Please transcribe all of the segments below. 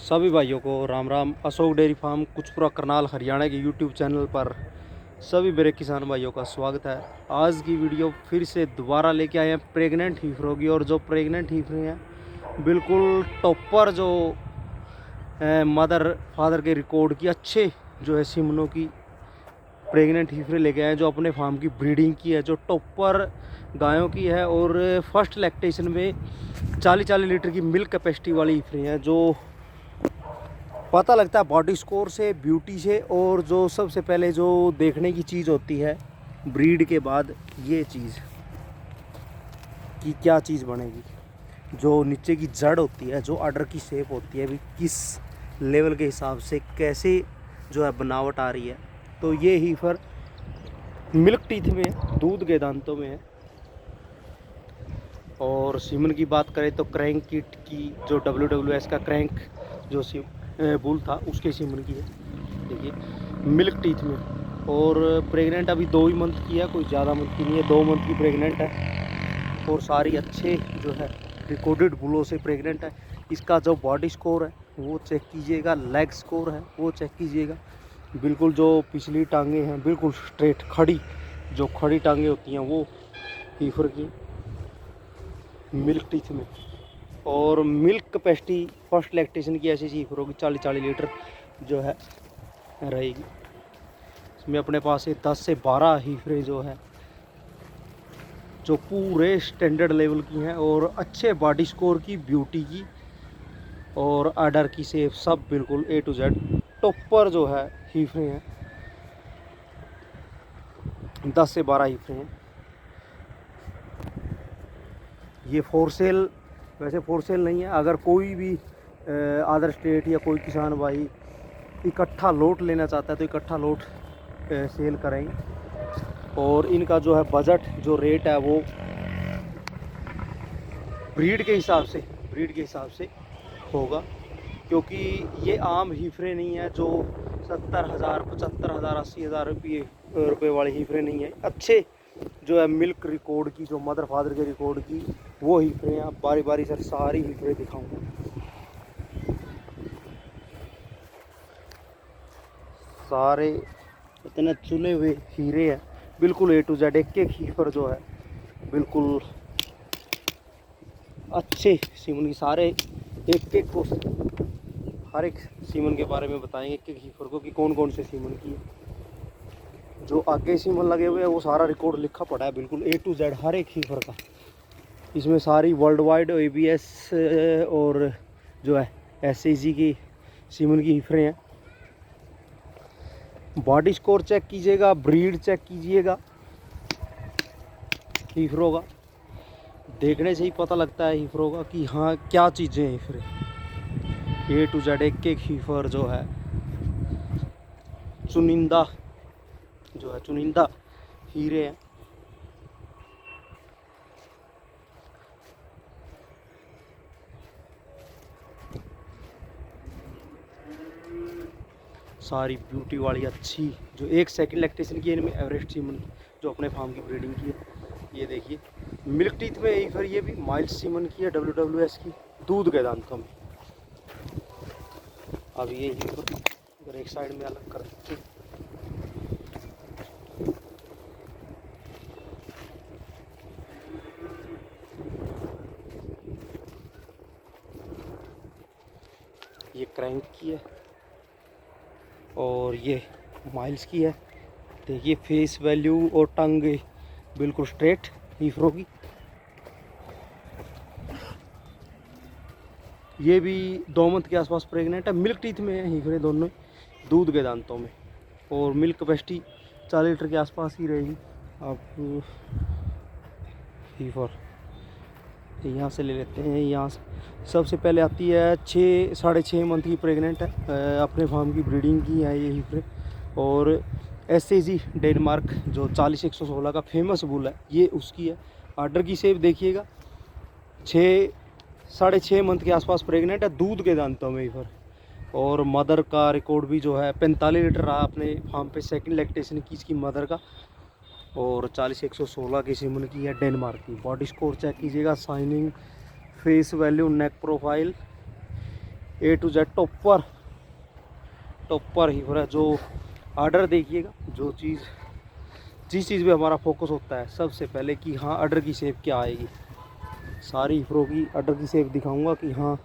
सभी भाइयों को राम राम। अशोक डेयरी फार्म कुचपुरा करनाल हरियाणा के यूट्यूब चैनल पर सभी मेरे किसान भाइयों का स्वागत है। आज की वीडियो फिर से दोबारा लेके आए हैं प्रेग्नेंट हीफरों की। और जो प्रेग्नेंट हीफरे हैं बिल्कुल टॉपर जो मदर फादर के रिकॉर्ड की अच्छे जो है सिमनों की प्रेग्नेंट हीफरे लेके आए हैं, जो अपने फार्म की ब्रीडिंग की है, जो टॉपर गायों की है और फर्स्ट लैक्टेशन में 40-40 लीटर की मिल्क कैपेसिटी वाली हीफरे हैं। जो पता लगता है बॉडी स्कोर से, ब्यूटी से, और जो सबसे पहले जो देखने की चीज़ होती है ब्रीड के बाद, ये चीज़ कि क्या चीज़ बनेगी, जो नीचे की जड़ होती है, जो आर्डर की शेप होती है, भी किस लेवल के हिसाब से कैसे जो है बनावट आ रही है। तो ये हीफर मिल्क टीथ में है, दूध के दांतों में है। और सीमन की बात करें तो क्रैंक किट की, जो WWS का क्रैंक जो बुल था उसके सीमन की है। देखिए मिल्क टीथ में। और प्रेग्नेंट अभी 2 ही मंथ की है, कोई ज़्यादा मंथ की नहीं है, 2 मंथ की प्रेग्नेंट है। और सारी अच्छे जो है रिकॉर्डेड बुलों से प्रेग्नेंट है। इसका जो बॉडी स्कोर है वो चेक कीजिएगा, लेग स्कोर है वो चेक कीजिएगा। बिल्कुल जो पिछली टांगें हैं बिल्कुल स्ट्रेट खड़ी, जो खड़ी टांगें होती हैं वो हीफर की मिल्क टीथ में। और मिल्क कैपेसिटी फर्स्ट लैक्टेशन की ऐसी हीफर होगी 40-40 लीटर जो है रहेगी। इसमें अपने पास ये 10 से 12 हीफरें जो है जो पूरे स्टैंडर्ड लेवल की हैं और अच्छे बॉडी स्कोर की, ब्यूटी की और आर्डर की सेफ, सब बिल्कुल A to Z टॉपर जो है हीफरें हैं। 10 से 12 हीफरें हैं। ये फॉर सेल, वैसे फॉर सेल नहीं है। अगर कोई भी अदर स्टेट या कोई किसान भाई इकट्ठा लोट लेना चाहता है तो इकट्ठा लोट सेल करेंगे। और इनका जो है बजट, जो रेट है वो ब्रीड के हिसाब से होगा, क्योंकि ये आम हीफरे नहीं है जो 70,000, 75,000, 80,000 रुपये वाली हीफरे नहीं है। अच्छे जो है मिल्क रिकॉर्ड की, जो मदर फादर के रिकॉर्ड की वो हीफरे हैं। आप बारी बारी से सारी हीफरे दिखाऊंगा। सारे इतने चुने हुए हीरे हैं, बिल्कुल A to Z। एक हीफर जो है बिल्कुल अच्छे सीमन की। सारे एक को हर एक सीमन के बारे में बताएंगे, एक हीफर को कि कौन कौन से सीमन की है। जो आगे सीमन लगे हुए हैं वो सारा रिकॉर्ड लिखा पड़ा है बिल्कुल A to Z हर एक हीफर का। इसमें सारी वर्ल्ड वाइड ABS और जो है SAG की सीमन की हीफरें हैं। बॉडी स्कोर चेक कीजिएगा, ब्रीड चेक कीजिएगा हीफरों का। देखने से ही पता लगता है हीफरों का कि हाँ क्या चीज़ें हैं हीफरें। A to Z एक हीफर जो है चुनिंदा हीरे हैं। सारी ब्यूटी वाली अच्छी, जो एक सेकंड लैक्टेशन की है इनमें, एवरेस्ट सीमन की, जो अपने फार्म की ब्रीडिंग की है। ये देखिए मिल्क टीथ में ही, फिर ये भी माइल्ड सीमन की है, WWS की, दूध के दांतों में। अब ये ही अगर एक साइड में अलग कर देते, ये क्रैंक की है और ये माइल्स की है। देखिए फेस वैल्यू और टंग बिल्कुल स्ट्रेट हीफरों की। ये भी 2 मंथ के आसपास प्रेग्नेंट है, मिल्क टीथ में है हीफरे दोनों, दूध के दांतों में। और मिल्क कैपेसिटी 40 लीटर के आसपास ही रहेगी। आप हीफर यहाँ से ले लेते हैं। यहाँ से सबसे पहले आती है 6-6.5 मंथ की प्रेग्नेंट है, अपने फार्म की ब्रीडिंग की है ये हीफरे। और SAG डेनमार्क जो 40-116 का फेमस बुल है, ये उसकी है। आर्डर की शेप देखिएगा, 6-6.5 मंथ के आसपास प्रेग्नेंट है, दूध के दांतों में हीफर। और मदर का रिकॉर्ड भी जो है 45 लीटर रहा अपने फार्म पे सेकंड लैक्टेशन की इसकी मदर का। और 40-116 की सीमन की है, डेनमार्क की। बॉडी स्कोर चेक कीजिएगा, shining, face value, neck profile, A to Z topper हीफर है। जो आर्डर देखिएगा, जो जिस चीज़ पे हमारा फोकस होता है सबसे पहले कि हाँ आर्डर की शेप क्या आएगी। सारी हीफरों की आर्डर की शेप दिखाऊंगा कि हाँ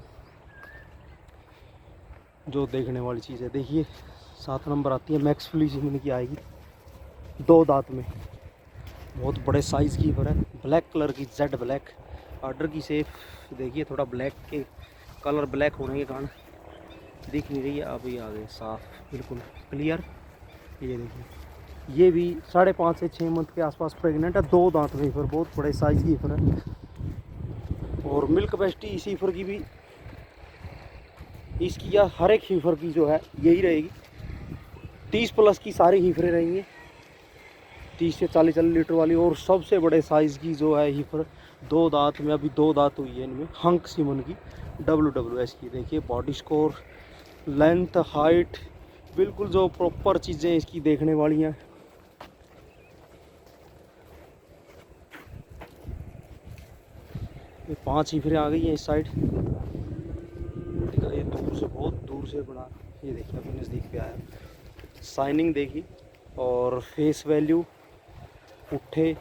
जो देखने वाली चीज़ है। देखिए 7 नंबर आती है, मैक्स फ्ली सीमन की आएगी, 2 दांत में, बहुत बड़े साइज़ की हीफर है, ब्लैक कलर की, जेड ब्लैक। आर्डर की शेप देखिए, थोड़ा ब्लैक के कलर ब्लैक होने के कारण दिख नहीं रही है, अभी आ गई साफ बिल्कुल क्लियर। ये देखिए, ये भी 5.5 से 6 मंथ के आसपास प्रेग्नेंट है, 2 दांत में हीफर, बहुत बड़े साइज़ की हीफर है। और मिल्क कैपेसिटी इस हीफर की भी, इसकी या हर एक हीफर की जो है यही रहेगी, 30 प्लस की सारी हीफरें रहेंगी, 30 से 40 लीटर वाली। और सबसे बड़े साइज़ की जो है हीफर, 2 दांत में, अभी 2 दांत हुई है इनमें, हंक सीमन की, WWS की। देखिए बॉडी स्कोर, लेंथ, हाइट, बिल्कुल जो प्रॉपर चीज़ें इसकी देखने वाली हैं। ये 5 हीफरें आ गई हैं इस साइड। ये दूर से, बहुत दूर से बना, ये देखिए अभी नज़दीक पे आया। साइनिंग देखिए, और फेस वैल्यू, पुट्ठे,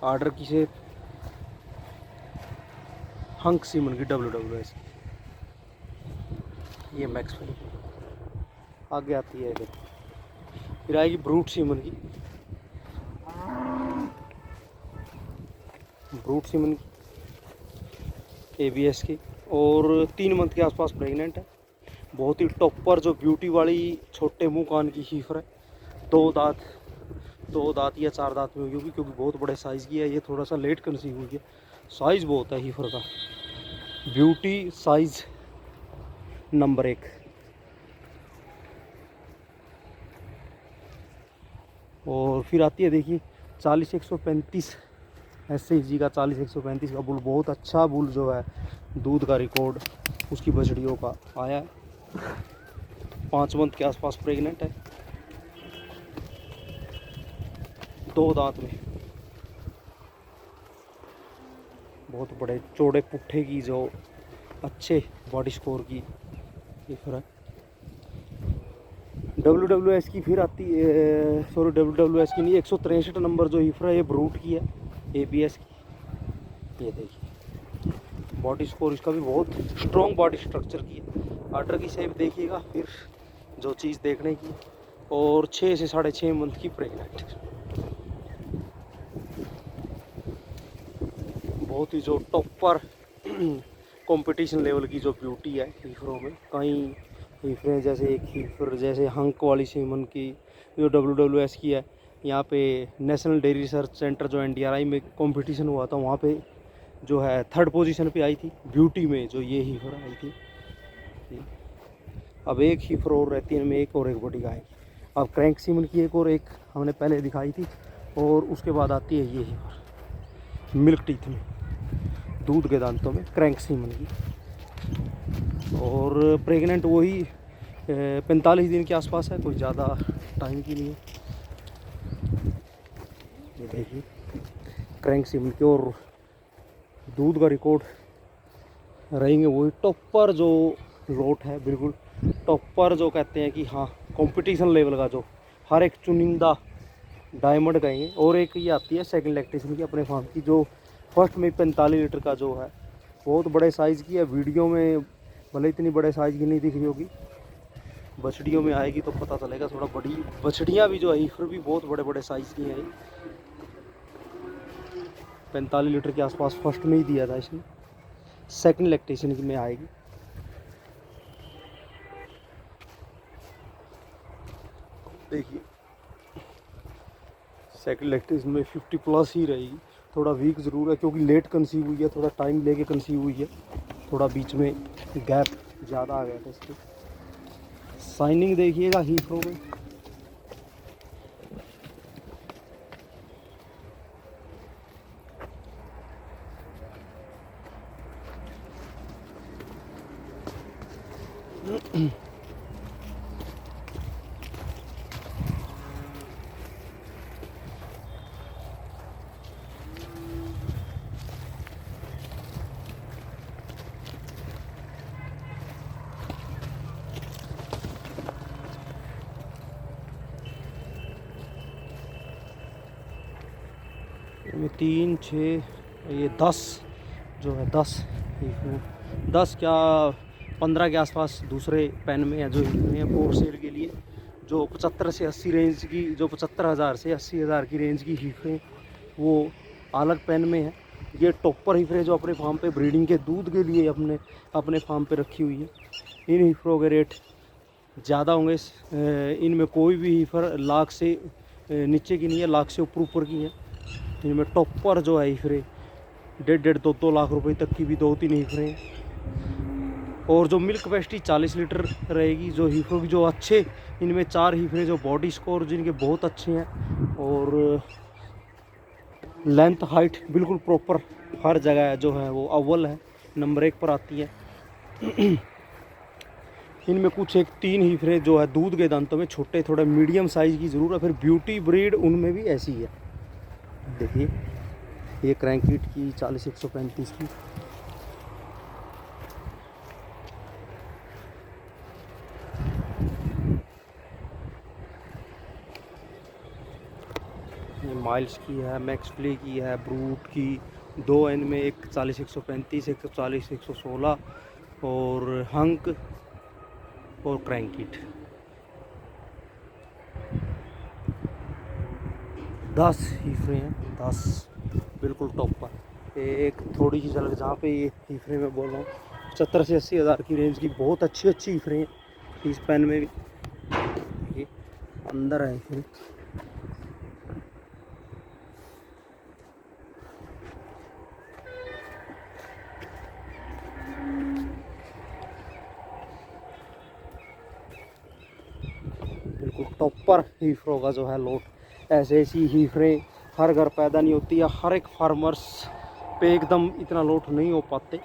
आर्डर की शेप, हंक सीमन की WWS। ये मैक्स वाली आगे आती है। फिर आएगी ब्रूट सीमन की, ब्रूट सीमन की ABS की, और 3 मंथ के आसपास प्रेग्नेंट है। बहुत ही टॉपर जो ब्यूटी वाली छोटे मुंह कान की हीफर है, 2 दांत या 4 दांत में होगी, क्योंकि बहुत बड़े साइज़ की है। ये थोड़ा सा लेट कंसीव हुई है, साइज़ बहुत है हीफर का, ब्यूटी साइज़ नंबर 1। और फिर आती है देखिए 40-135 SCG का, 40-135 का बुल, बहुत अच्छा बुल जो है, दूध का रिकॉर्ड उसकी बछड़ियों का आया है। 5 मंथ के आसपास प्रेग्नेंट है, 2 दांत में, बहुत बड़े चौड़े पुट्ठे की, जो अच्छे बॉडी स्कोर की हीफर है। WWS की फिर आती है, सॉरी WWS की नहीं, 163 नंबर जो हीफर है, ये ब्रूट की है, ABS की। ये देखिए बॉडी स्कोर इसका भी बहुत स्ट्रॉन्ग बॉडी स्ट्रक्चर की है। आर्डर की शेप देखिएगा, फिर जो चीज़ देखने की। और 6 से 6.5 मंथ की प्रेग्नेंट, बहुत ही जो टॉपर कंपटीशन लेवल की जो ब्यूटी है हीफरों में। कई हीफरें, जैसे एक हीफर जैसे हंक वाली सीमन की जो WWS की है, यहाँ पे नेशनल डेयरी रिसर्च सेंटर जो NDRI में कंपटीशन हुआ था, वहाँ पे जो है 3rd पोजीशन पे आई थी ब्यूटी में, जो ये हीफर आई थी। अब एक हीफर और रहती है इनमें, एक और एक बड़ी आएगी। अब क्रैंक सीमन की एक और, एक हमने पहले दिखाई थी, और उसके बाद आती है ये हीफर मिल्क टीथ में, दूध के दांतों में, क्रैंक सीमन की। और प्रेग्नेंट वही 45 दिन के आसपास है, कोई ज़्यादा टाइम की नहीं है। ये देखिए क्रैंक सीमन की, और दूध का रिकॉर्ड रहेंगे वही टॉपर जो लोट है, बिल्कुल टॉपर जो कहते हैं कि हाँ कंपटीशन लेवल का, जो हर एक चुनिंदा डायमंड कहेंगे। और एक ये आती है सेकंड लैक्टेशन की अपने फार्म की, जो फर्स्ट में 45 लीटर का जो है, बहुत बड़े साइज़ की है। वीडियो में भले इतनी बड़े साइज़ की नहीं दिख रही होगी, बछड़ियों में आएगी तो पता चलेगा। थोड़ा बड़ी बछड़ियाँ भी जो है हीफर भी बहुत बड़े बड़े साइज़ की हैं। 45 लीटर के आसपास फर्स्ट में ही दिया था इसने, सेकंड लैक्टेशन की में आएगी। देखिए सेकंड लैक्टेशन में 50 प्लस ही रहेगी। थोड़ा वीक ज़रूर है, क्योंकि लेट कंसीव हुई है, थोड़ा टाइम लेके कंसीव हुई है, थोड़ा बीच में गैप ज़्यादा आ गया था इसके। साइनिंग देखिएगा हीफरों में, में 3 6 ये 10 जो है 10 हीफरें, 10 क्या 15 के आसपास दूसरे पेन में है जो हीफरें हैं फोर सेल के लिए, जो 75 से 80 रेंज की, जो 75,000 से 80,000 की रेंज की हीफरें वो अलग पेन में है। ये टॉपर हीफरें जो अपने फार्म पे ब्रीडिंग के दूध के लिए अपने फार्म पे रखी हुई है। इन हीफरों के रेट ज़्यादा होंगे। इनमें कोई भी हीफर लाख से नीचे की नहीं है, लाख से ऊपर की है। इनमें टॉपर जो है हीफरें 1.5 2 लाख रुपए तक की भी 2-3 हीफरें हैं। और जो मिल्क कैपेसिटी 40 लीटर रहेगी। जो हीफरों की जो अच्छे, इनमें 4 हीफरें जो बॉडी स्कोर जिनके बहुत अच्छे हैं और लेंथ हाइट बिल्कुल प्रॉपर हर जगह जो है वो अव्वल है, नंबर 1 पर आती है। इनमें कुछ एक 3 हीफरें जो है दूध के दांतों में छोटे थोड़े मीडियम साइज़ की ज़रूर है। फिर ब्यूटी ब्रीड उनमें भी ऐसी है। देखिए ये क्रैंकिट की 40-135 की, ये माइल्स की है, मैक्स फ्ली की है, ब्रूट की, 2 एन में, एक 40-135, एक 40-116 और हंक और क्रैंकिट। 10 हीफरें हैं, 10 बिल्कुल टॉप पर। एक थोड़ी सी झलक जहाँ पे ये हीफरें मैं बोल रहा हूँ 70 से 80 हज़ार की रेंज की बहुत अच्छी हीफरें हैं। इस पेन में भी ये अंदर है हीफरें। बिल्कुल टॉपर हीफरों का जो है लोट। ऐसी हीफरें हर घर पैदा नहीं होती या हर एक फार्मर्स पे एकदम इतना लोट नहीं हो पाते।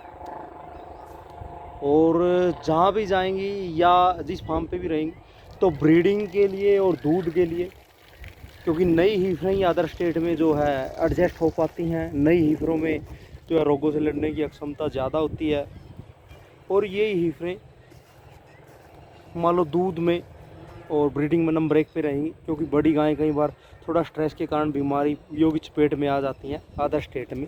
और जहाँ भी जाएंगी या जिस फार्म पे भी रहेंगी तो ब्रीडिंग के लिए और दूध के लिए, क्योंकि नई हीफरें ही अदर स्टेट में जो है एडजस्ट हो पाती हैं। नई हीफरों में जो है रोगों से लड़ने की क्षमता ज़्यादा होती है। और ये हीफरें मान लो दूध में और ब्रीडिंग में नंबर 1 पे रहेंगी, क्योंकि बड़ी गायें कई बार थोड़ा स्ट्रेस के कारण बीमारी की चपेट में आ जाती हैं अदर स्टेट में।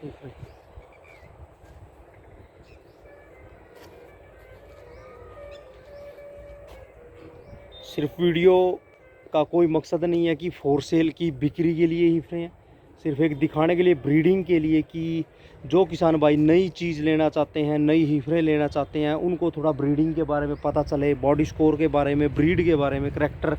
देखिए सिर्फ वीडियो का कोई मकसद नहीं है कि फोर सेल की बिक्री के लिए हीफरें हैं, सिर्फ एक दिखाने के लिए, ब्रीडिंग के लिए कि जो किसान भाई नई चीज़ लेना चाहते हैं, नई हीफरें लेना चाहते हैं, उनको थोड़ा ब्रीडिंग के बारे में पता चले, बॉडी स्कोर के बारे में, ब्रीड के बारे में, करैक्टर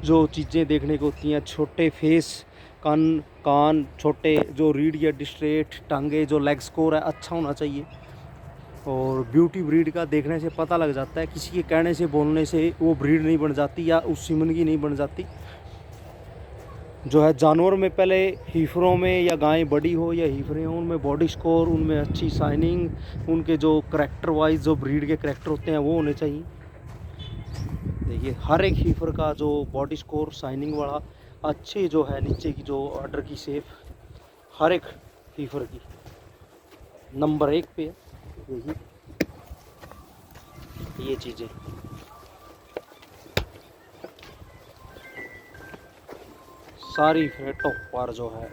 जो चीज़ें देखने को होती हैं, छोटे फेस, कान छोटे, जो रीढ़ या डिस्ट्रेट, टांगे, जो लेग स्कोर है अच्छा होना चाहिए। और ब्यूटी ब्रीड का देखने से पता लग जाता है, किसी के कहने से बोलने से वो ब्रीड नहीं बन जाती या उस सीमन की नहीं बन जाती। जो है जानवर में पहले हीफरों में या गायें बड़ी हो या हीफरें हों, उनमें बॉडी स्कोर, उनमें अच्छी शाइनिंग, उनके जो करैक्टर वाइज जो ब्रीड के करैक्टर होते हैं वो होने चाहिए। देखिए हर एक हीफर का जो बॉडी स्कोर शाइनिंग वाला अच्छी जो है, नीचे की जो ऑर्डर की शेप हर एक हीफर की नंबर 1 पे है। देखिए ये चीज़ें सारी टॉप पर जो है